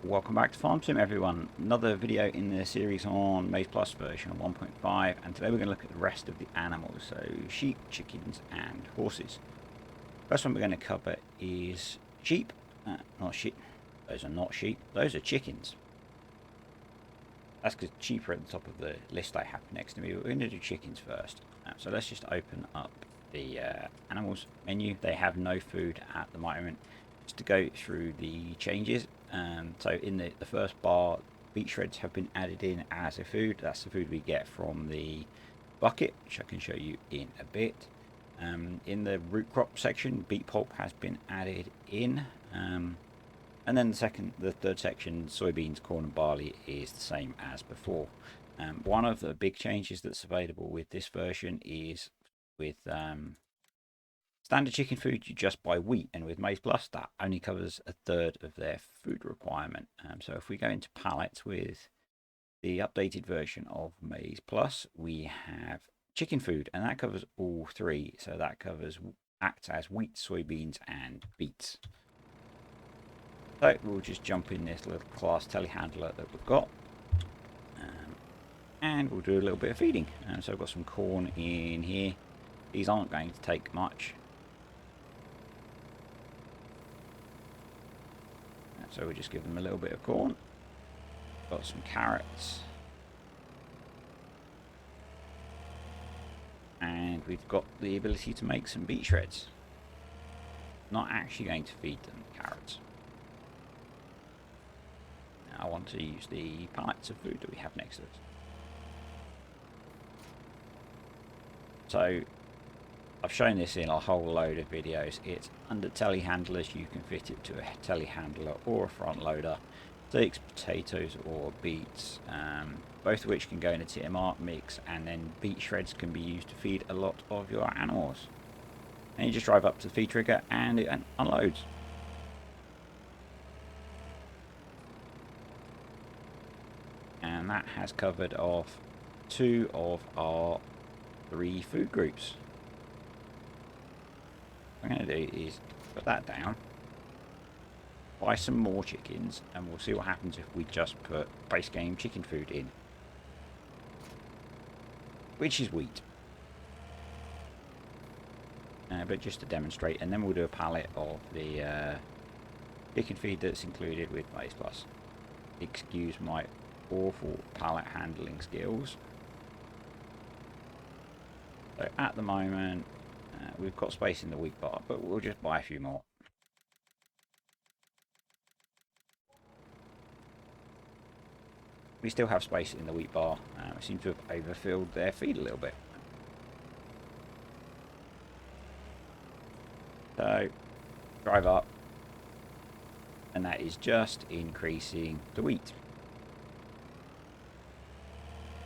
Welcome back to Farm Sim, everyone. Another video in the series on MaizePlus version 1.5, and today we're going to look at the rest of the animals, so sheep, chickens and horses. First one we're going to cover is sheep. Not sheep. Those are not sheep. Those are chickens. That's because sheep are at the top of the list I have next to me. We're going to do chickens first. So let's just open up the animals menu. They have no food at the moment. Just to go through the changes. So in the first bar, beet shreds have been added in as a food. That's the food we get from the bucket, which I can show you in a bit. In the root crop section, beet pulp has been added in. And then the third section, soybeans, corn and barley, is the same as before. One of the big changes that's available with this version is with standard chicken food, you just buy wheat, and with MaizePlus, that only covers a third of their food requirement. So if we go into pallets with the updated version of MaizePlus, we have chicken food, and that covers all three. So that acts as wheat, soybeans, and beets. So we'll just jump in this little class telehandler that we've got, and we'll do a little bit of feeding. So I've got some corn in here. These aren't going to take much. So we'll just give them a little bit of corn. Got some carrots. And we've got the ability to make some beet shreds. Not actually going to feed them carrots. Now I want to use the pallets of food that we have next to us. So I've shown this in a whole load of videos. It's under telehandlers. You can fit it to a telehandler or a front loader. Takes potatoes or beets, both of which can go in a TMR mix, and then beet shreds can be used to feed a lot of your animals. And you just drive up to the feed trigger and it unloads. And that has covered off 2 of our 3 food groups. What I'm going to do is put that down, buy some more chickens, and we'll see what happens if we just put base game chicken food in, which is wheat. But just to demonstrate, and then we'll do a pallet of the chicken feed that's included with MaizePlus. Excuse my awful pallet handling skills. So at the moment, we've got space in the wheat bar, but we'll just buy a few more. We still have space in the wheat bar. We seem to have overfilled their feed a little bit. So, drive up, and that is just increasing the wheat.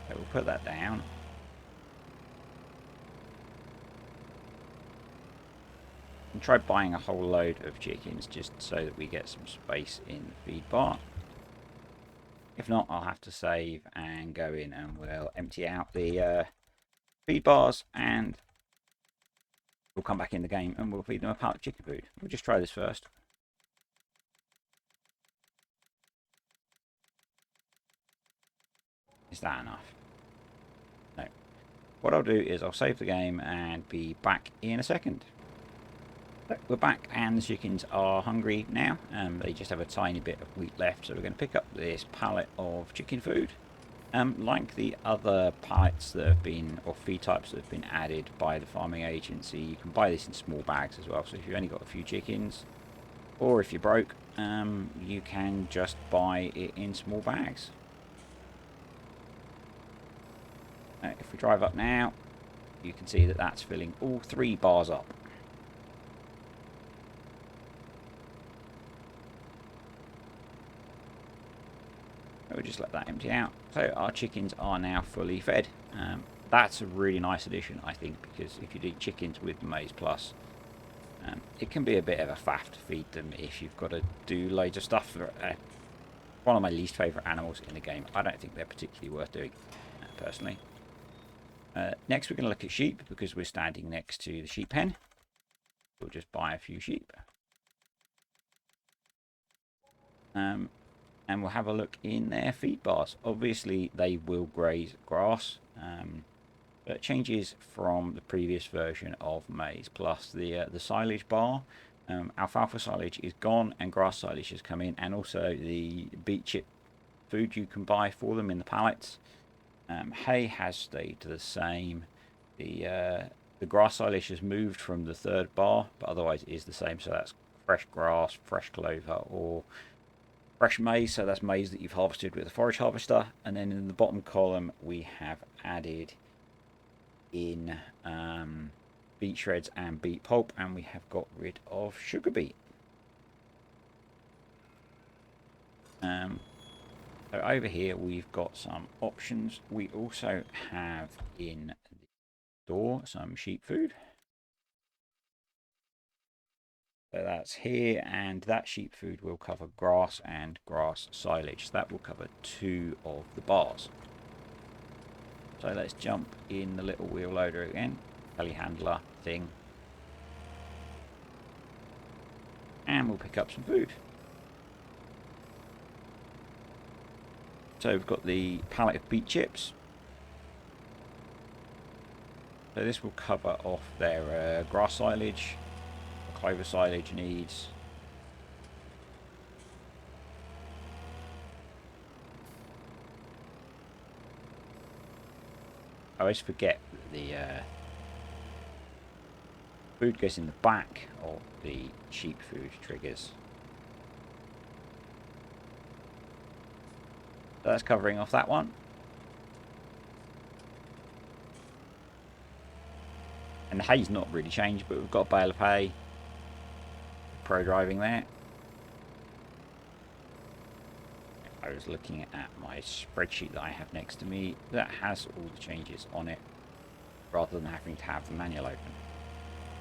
So we'll put that down. And try buying a whole load of chickens just so that we get some space in the feed bar. If not, I'll have to save and go in and we'll empty out the feed bars, and we'll come back in the game and we'll feed them a pallet of chicken food. We'll just try this first. Is that enough? No. What I'll do is I'll save the game and be back in a second. We're back and the chickens are hungry now. They just have a tiny bit of wheat left, so we're going to pick up this pallet of chicken food. Like the other pallets that have been, or feed types that have been added by the farming agency, you can buy this in small bags as well. So if you've only got a few chickens, or if you're broke, you can just buy it in small bags. If we drive up now, you can see that that's filling all 3 bars up. We'll just let that empty out. So our chickens are now fully fed. That's a really nice addition, I think, because if you do chickens with MaizePlus, it can be a bit of a faff to feed them if you've got to do loads of stuff. One of my least favourite animals in the game. I don't think they're particularly worth doing, personally. Next we're going to look at sheep, because we're standing next to the sheep pen. We'll just buy a few sheep. and we'll have a look in their feed bars. Obviously, they will graze grass, but it changes from the previous version of MaizePlus. The silage bar, alfalfa silage is gone, and grass silage has come in, and also the beet chip food you can buy for them in the pallets. Hay has stayed the same. The grass silage has moved from the third bar, but otherwise it is the same. So that's fresh grass, fresh clover, or fresh maize. So that's maize that you've harvested with a forage harvester. And then in the bottom column, we have added in beet shreds and beet pulp, and we have got rid of sugar beet. So over here we've got some options. We also have in the store some sheep food. So that's here, and that sheep food will cover grass and grass silage. So that will cover 2 of the bars. So let's jump in the little wheel loader again, telehandler thing, and we'll pick up some food. So we've got the pallet of beet chips. So this will cover off their grass silage, the clover silage needs. I always forget the food goes in the back of the sheep food triggers. So that's covering off that one. And the hay's not really changed, but we've got a bale of hay. Pro driving there. I was looking at my spreadsheet that I have next to me that has all the changes on it, rather than having to have the manual open.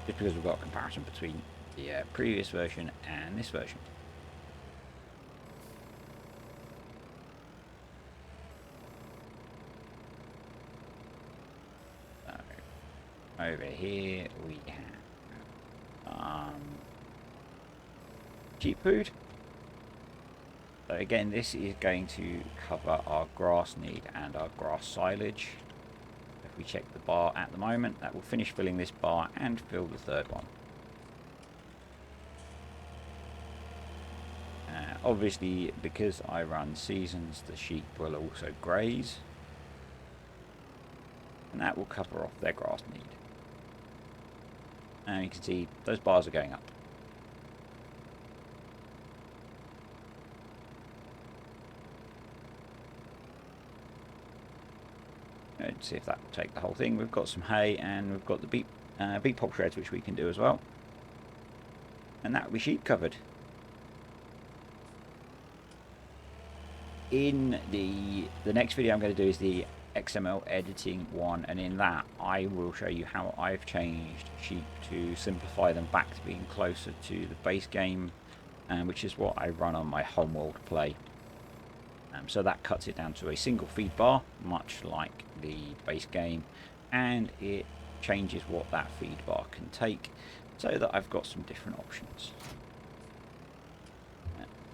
Just because we've got a comparison between the previous version and this version. Over here we have sheep food. So again, this is going to cover our grass need and our grass silage. If we check the bar at the moment, that will finish filling this bar and fill the third one. Obviously, because I run seasons, the sheep will also graze, and that will cover off their grass need. And you can see those bars are going up. Let's see if that will take the whole thing. We've got some hay, and we've got the beet pulp shreds, which we can do as well. And that will be sheep covered. In the next video I'm going to do is the XML editing one, and in that I will show you how I've changed sheep to simplify them back to being closer to the base game, which is what I run on my homeworld play. So that cuts it down to a single feed bar, much like the base game, and it changes what that feed bar can take, so that I've got some different options.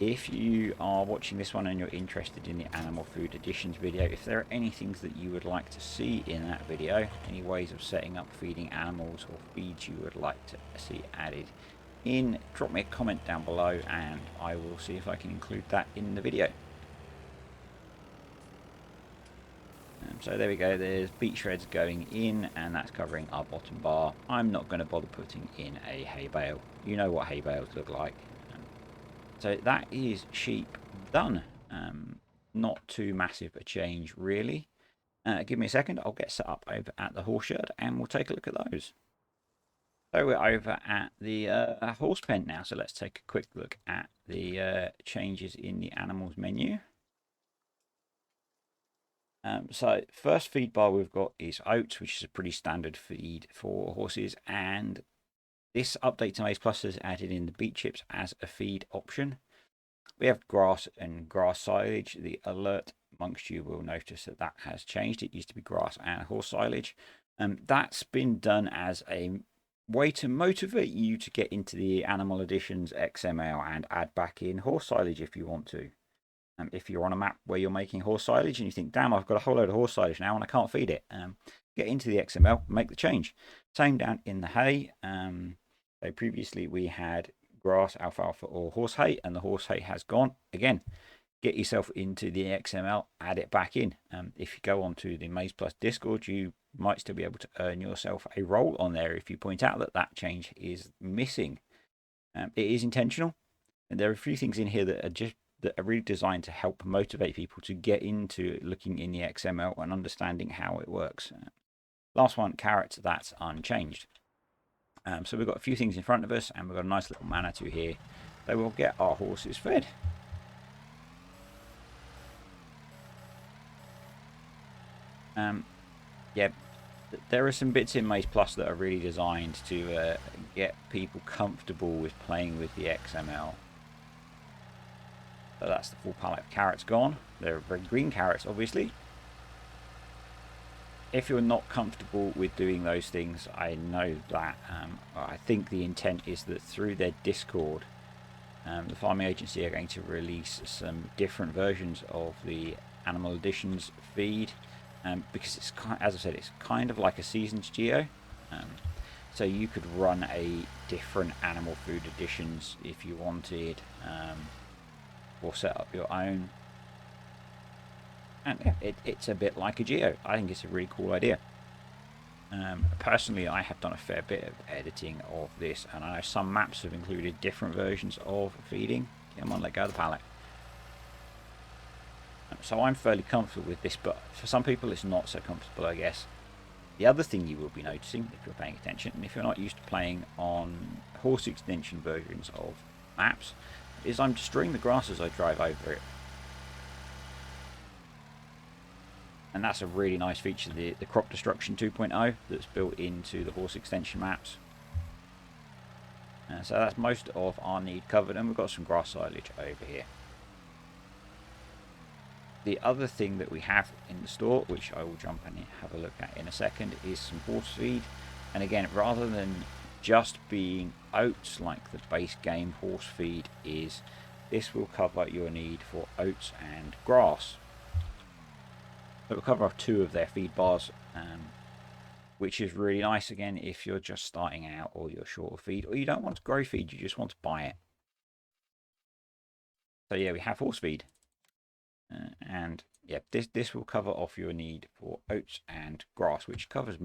If you are watching this one and you're interested in the animal food additions video, if there are any things that you would like to see in that video, any ways of setting up feeding animals or feeds you would like to see added in, drop me a comment down below and I will see if I can include that in the video. So there we go, there's beet shreds going in, and that's covering our bottom bar. I'm not going to bother putting in a hay bale. You know what hay bales look like. So that is sheep done. Not too massive a change really. Give me a second, I'll get set up over at the horse shed and we'll take a look at those. So we're over at the horse pen now, so let's take a quick look at the changes in the animals menu. So first feed bar we've got is oats, which is a pretty standard feed for horses, and this update to MaizePlus has added in the beet chips as a feed option. We have grass and grass silage. The alert amongst you will notice that that has changed. It used to be grass and horse silage. That's been done as a way to motivate you to get into the Animal Additions XML and add back in horse silage if you want to. If you're on a map where you're making horse silage and you think, damn, I've got a whole load of horse silage now and I can't feed it, get into the XML, make the change. Same down in the hay. So previously we had grass, alfalfa, or horse hay, and the horse hay has gone. Again, get yourself into the XML, add it back in. If you go onto the MaizePlus Discord, you might still be able to earn yourself a role on there if you point out that that change is missing. It is intentional, and there are a few things in here that are really designed to help motivate people to get into looking in the XML and understanding how it works. Last one, carrots, that's unchanged. So we've got a few things in front of us, and we've got a nice little Manitou here. So we'll get our horses fed. Yeah, there are some bits in MaizePlus that are really designed to get people comfortable with playing with the XML. So that's the full pallet of carrots gone. They're very green carrots, obviously. If you're not comfortable with doing those things, I know that. I think the intent is that through their Discord, the farming agency are going to release some different versions of the Animal Editions feed, because it's as I said, it's kind of like a seasons geo. So you could run a different animal food editions if you wanted, or set up your own. And yeah, it's a bit like a geo. I think it's a really cool idea. Personally, I have done a fair bit of editing of this, and I know some maps have included different versions of feeding. Come on, let go of the pallet. So I'm fairly comfortable with this, but for some people it's not so comfortable, I guess. The other thing you will be noticing, if you're paying attention, and if you're not used to playing on horse extension versions of maps, is I'm destroying the grass as I drive over it. And that's a really nice feature, the crop destruction 2.0 that's built into the horse extension maps. So that's most of our need covered, and we've got some grass silage over here. The other thing that we have in the store, which I will jump and have a look at in a second, is some horse feed. And again, rather than just being oats like the base game horse feed is, this will cover your need for oats and grass. It will cover off 2 of their feed bars, which is really nice again if you're just starting out, or you're short of feed, or you don't want to grow feed, you just want to buy it. So yeah, we have horse feed, and yeah, this will cover off your need for oats and grass, which covers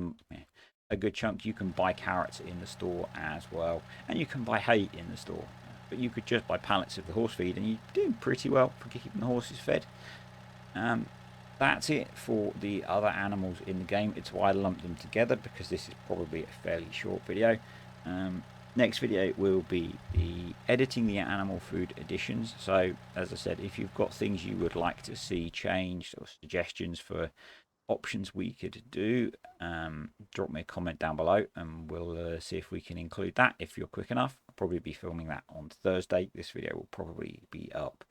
a good chunk. You can buy carrots in the store as well, and you can buy hay in the store, but you could just buy pallets of the horse feed and you're doing pretty well for keeping the horses fed. That's it for the other animals in the game. It's why I lumped them together, because this is probably a fairly short video. Next video will be editing the animal food additions. So as I said, if you've got things you would like to see changed, or suggestions for options we could do, drop me a comment down below and we'll see if we can include that if you're quick enough. I'll probably be filming that on Thursday. This video will probably be up.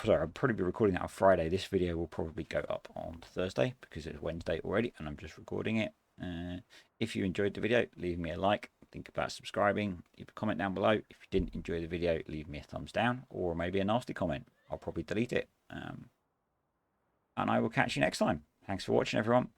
Sorry, I'll probably be recording that on Friday. This video will probably go up on Thursday because it's Wednesday already and I'm just recording it. If you enjoyed the video, leave me a like. Think about subscribing. Leave a comment down below. If you didn't enjoy the video, leave me a thumbs down, or maybe a nasty comment. I'll probably delete it. And I will catch you next time. Thanks for watching, everyone.